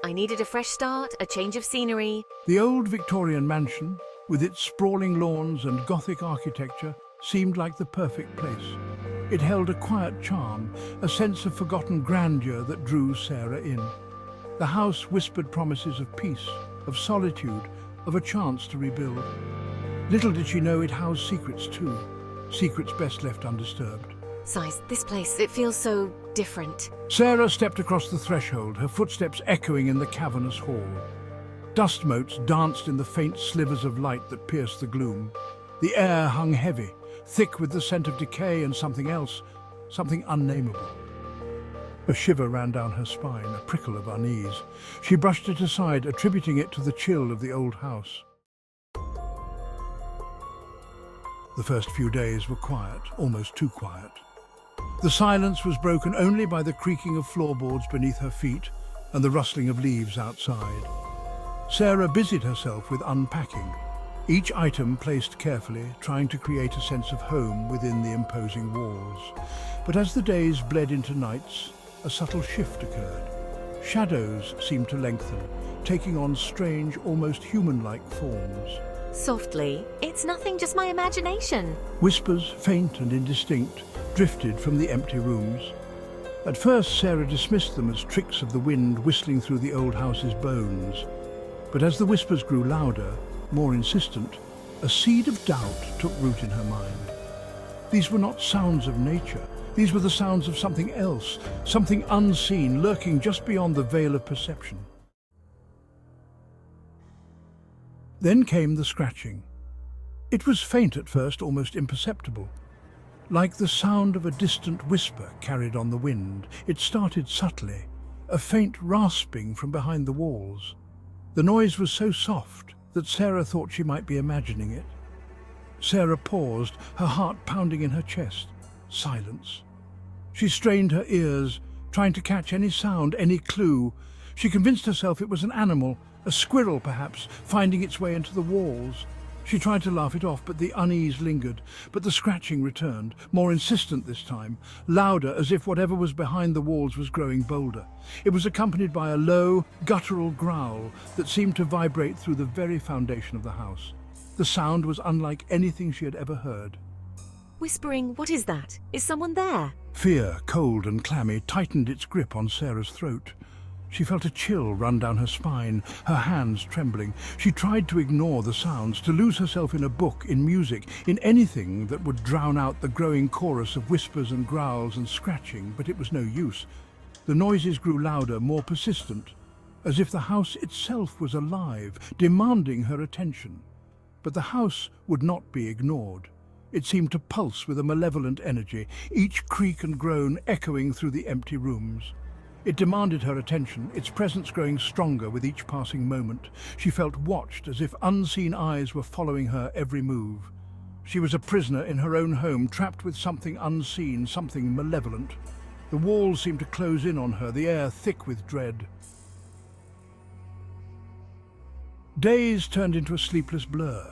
I needed a fresh start, a change of scenery. The old Victorian mansion, with its sprawling lawns and Gothic architecture, seemed like the perfect place. It held a quiet charm, a sense of forgotten grandeur that drew Sarah in. The house whispered promises of peace, of solitude, of a chance to rebuild. Little did she know it housed secrets too, secrets best left undisturbed. Size, this place, it feels so different. Sarah stepped across the threshold, her footsteps echoing in the cavernous hall. Dust motes danced in the faint slivers of light that pierced the gloom. The air hung heavy, thick with the scent of decay and something else, something unnameable. A shiver ran down her spine, a prickle of unease. She brushed it aside, attributing it to the chill of the old house. The first few days were quiet, almost too quiet. The silence was broken only by the creaking of floorboards beneath her feet and the rustling of leaves outside. Sarah busied herself with unpacking, each item placed carefully, trying to create a sense of home within the imposing walls. But as the days bled into nights, a subtle shift occurred. Shadows seemed to lengthen, taking on strange, almost human-like forms. Softly, it's nothing, just my imagination. Whispers, faint and indistinct, drifted from the empty rooms. At first, Sarah dismissed them as tricks of the wind whistling through the old house's bones. But as the whispers grew louder, more insistent, a seed of doubt took root in her mind. These were not sounds of nature. These were the sounds of something else, something unseen, lurking just beyond the veil of perception. Then came the scratching. It was faint at first, almost imperceptible. Like the sound of a distant whisper carried on the wind, it started subtly, a faint rasping from behind the walls. The noise was so soft that Sarah thought she might be imagining it. Sarah paused, her heart pounding in her chest. Silence. She strained her ears, trying to catch any sound, any clue. She convinced herself it was an animal, a squirrel perhaps, finding its way into the walls. She tried to laugh it off, but the unease lingered. But the scratching returned, more insistent this time, louder, as if whatever was behind the walls was growing bolder. It was accompanied by a low, guttural growl that seemed to vibrate through the very foundation of the house. The sound was unlike anything she had ever heard. Whispering, what is that? Is someone there? Fear, cold and clammy, tightened its grip on Sarah's throat. She felt a chill run down her spine, her hands trembling. She tried to ignore the sounds, to lose herself in a book, in music, in anything that would drown out the growing chorus of whispers and growls and scratching, but it was no use. The noises grew louder, more persistent, as if the house itself was alive, demanding her attention. But the house would not be ignored. It seemed to pulse with a malevolent energy, each creak and groan echoing through the empty rooms. It demanded her attention, its presence growing stronger with each passing moment. She felt watched, as if unseen eyes were following her every move. She was a prisoner in her own home, trapped with something unseen, something malevolent. The walls seemed to close in on her, the air thick with dread. Days turned into a sleepless blur.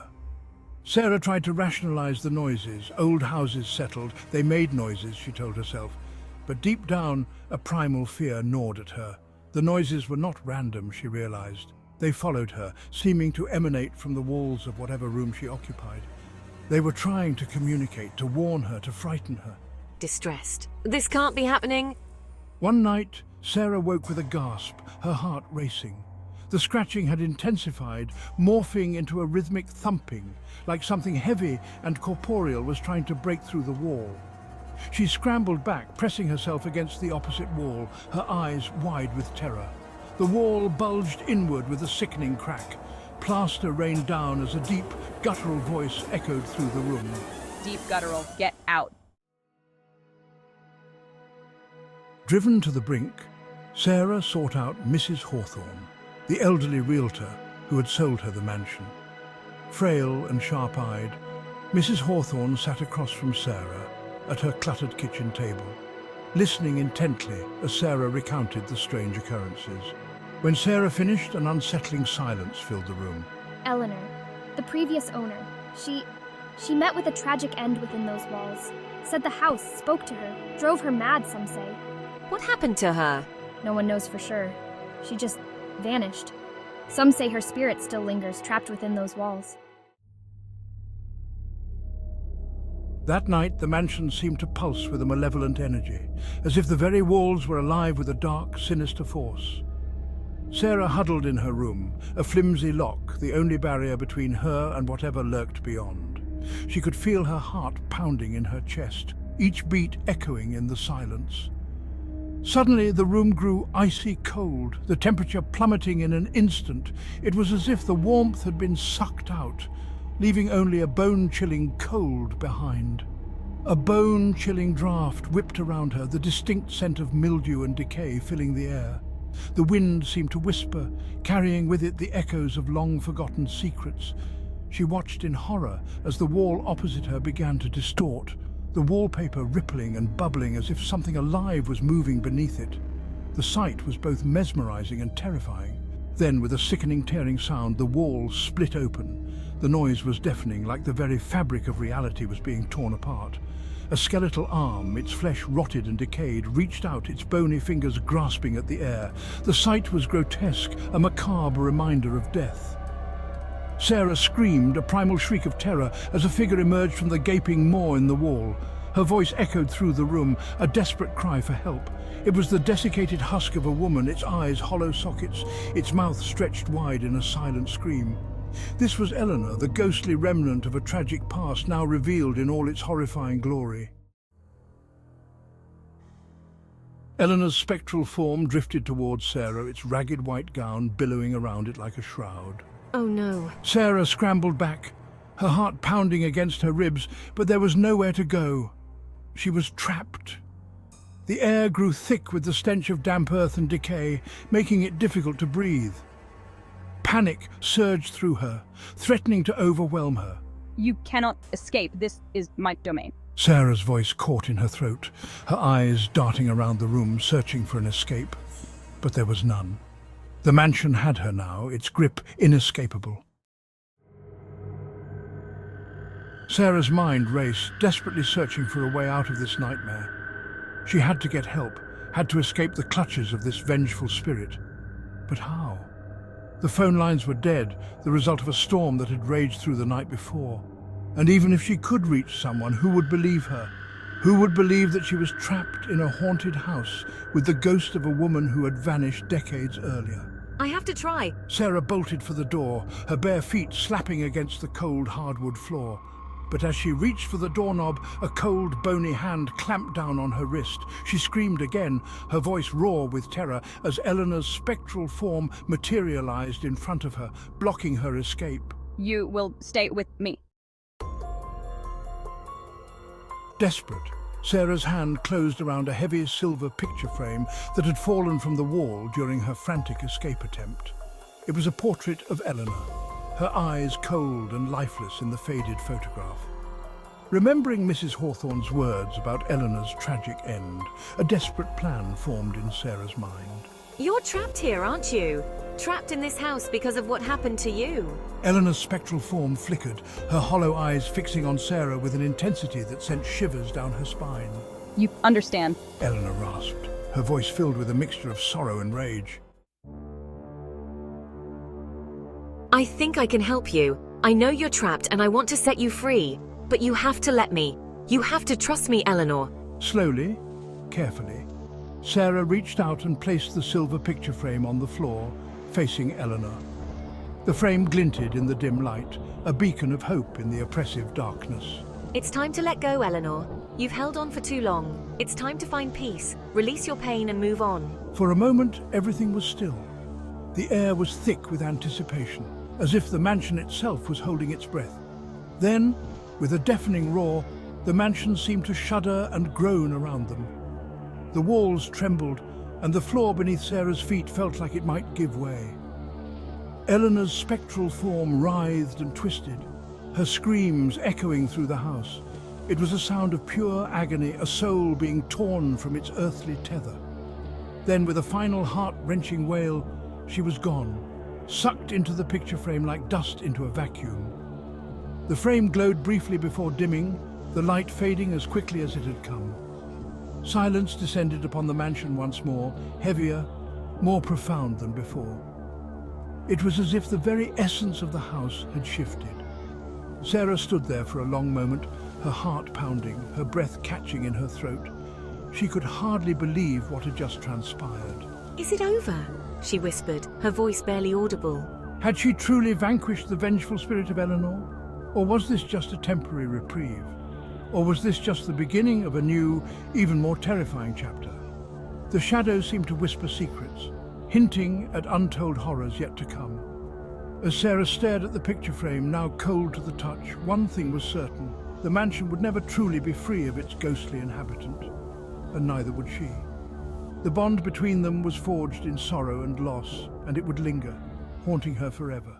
Sarah tried to rationalize the noises. Old houses settled. They made noises, she told herself. But deep down, a primal fear gnawed at her. The noises were not random, she realized. They followed her, seeming to emanate from the walls of whatever room she occupied. They were trying to communicate, to warn her, to frighten her. Distressed. This can't be happening. One night, Sarah woke with a gasp, her heart racing. The scratching had intensified, morphing into a rhythmic thumping, like something heavy and corporeal was trying to break through the wall. She scrambled back, pressing herself against the opposite wall, her eyes wide with terror. The wall bulged inward with a sickening crack. Plaster rained down as a deep, guttural voice echoed through the room. Deep guttural, get out. Driven to the brink, Sarah sought out Mrs. Hawthorne, the elderly realtor who had sold her the mansion. Frail and sharp-eyed, Mrs. Hawthorne sat across from Sarah at her cluttered kitchen table, listening intently as Sarah recounted the strange occurrences. When Sarah finished, an unsettling silence filled the room. Eleanor, the previous owner, she met with a tragic end within those walls. Said the house spoke to her, drove her mad, some say. What happened to her? No one knows for sure. She just vanished. Some say her spirit still lingers, trapped within those walls. That night, the mansion seemed to pulse with a malevolent energy, as if the very walls were alive with a dark, sinister force. Sarah huddled in her room, a flimsy lock, the only barrier between her and whatever lurked beyond. She could feel her heart pounding in her chest, each beat echoing in the silence. Suddenly, the room grew icy cold, the temperature plummeting in an instant. It was as if the warmth had been sucked out, leaving only a bone-chilling cold behind. A bone-chilling draft whipped around her, the distinct scent of mildew and decay filling the air. The wind seemed to whisper, carrying with it the echoes of long-forgotten secrets. She watched in horror as the wall opposite her began to distort, the wallpaper rippling and bubbling as if something alive was moving beneath it. The sight was both mesmerizing and terrifying. Then, with a sickening, tearing sound, the wall split open. The noise was deafening, like the very fabric of reality was being torn apart. A skeletal arm, its flesh rotted and decayed, reached out, its bony fingers grasping at the air. The sight was grotesque, a macabre reminder of death. Sarah screamed, a primal shriek of terror, as a figure emerged from the gaping maw in the wall. Her voice echoed through the room, a desperate cry for help. It was the desiccated husk of a woman, its eyes hollow sockets, its mouth stretched wide in a silent scream. This was Eleanor, the ghostly remnant of a tragic past now revealed in all its horrifying glory. Eleanor's spectral form drifted towards Sarah, its ragged white gown billowing around it like a shroud. Oh no. Sarah scrambled back, her heart pounding against her ribs, but there was nowhere to go. She was trapped. The air grew thick with the stench of damp earth and decay, making it difficult to breathe. Panic surged through her, threatening to overwhelm her. You cannot escape. This is my domain. Sarah's voice caught in her throat, her eyes darting around the room, searching for an escape. But there was none. The mansion had her now, its grip inescapable. Sarah's mind raced, desperately searching for a way out of this nightmare. She had to get help, had to escape the clutches of this vengeful spirit. But how? The phone lines were dead, the result of a storm that had raged through the night before. And even if she could reach someone, who would believe her? Who would believe that she was trapped in a haunted house with the ghost of a woman who had vanished decades earlier? I have to try. Sarah bolted for the door, her bare feet slapping against the cold hardwood floor. But as she reached for the doorknob, a cold, bony hand clamped down on her wrist. She screamed again, her voice raw with terror, as Eleanor's spectral form materialized in front of her, blocking her escape. You will stay with me. Desperate, Sarah's hand closed around a heavy silver picture frame that had fallen from the wall during her frantic escape attempt. It was a portrait of Eleanor, her eyes cold and lifeless in the faded photograph. Remembering Mrs. Hawthorne's words about Eleanor's tragic end, a desperate plan formed in Sarah's mind. You're trapped here, aren't you? Trapped in this house because of what happened to you. Eleanor's spectral form flickered, her hollow eyes fixing on Sarah with an intensity that sent shivers down her spine. You understand. Eleanor rasped, her voice filled with a mixture of sorrow and rage. I think I can help you. I know you're trapped and I want to set you free. But you have to let me. You have to trust me, Eleanor. Slowly, carefully, Sarah reached out and placed the silver picture frame on the floor, facing Eleanor. The frame glinted in the dim light, a beacon of hope in the oppressive darkness. It's time to let go, Eleanor. You've held on for too long. It's time to find peace, release your pain and move on. For a moment, everything was still. The air was thick with anticipation, as if the mansion itself was holding its breath. Then, with a deafening roar, the mansion seemed to shudder and groan around them. The walls trembled, and the floor beneath Sarah's feet felt like it might give way. Eleanor's spectral form writhed and twisted, her screams echoing through the house. It was a sound of pure agony, a soul being torn from its earthly tether. Then, with a final heart-wrenching wail, she was gone, sucked into the picture frame like dust into a vacuum. The frame glowed briefly before dimming, the light fading as quickly as it had come. Silence descended upon the mansion once more, heavier, more profound than before. It was as if the very essence of the house had shifted. Sarah stood there for a long moment, her heart pounding, her breath catching in her throat. She could hardly believe what had just transpired. Is it over? She whispered, her voice barely audible. Had she truly vanquished the vengeful spirit of Eleanor? Or was this just a temporary reprieve? Or was this just the beginning of a new, even more terrifying chapter? The shadows seemed to whisper secrets, hinting at untold horrors yet to come. As Sarah stared at the picture frame, now cold to the touch, one thing was certain: the mansion would never truly be free of its ghostly inhabitant, and neither would she. The bond between them was forged in sorrow and loss, and it would linger, haunting her forever.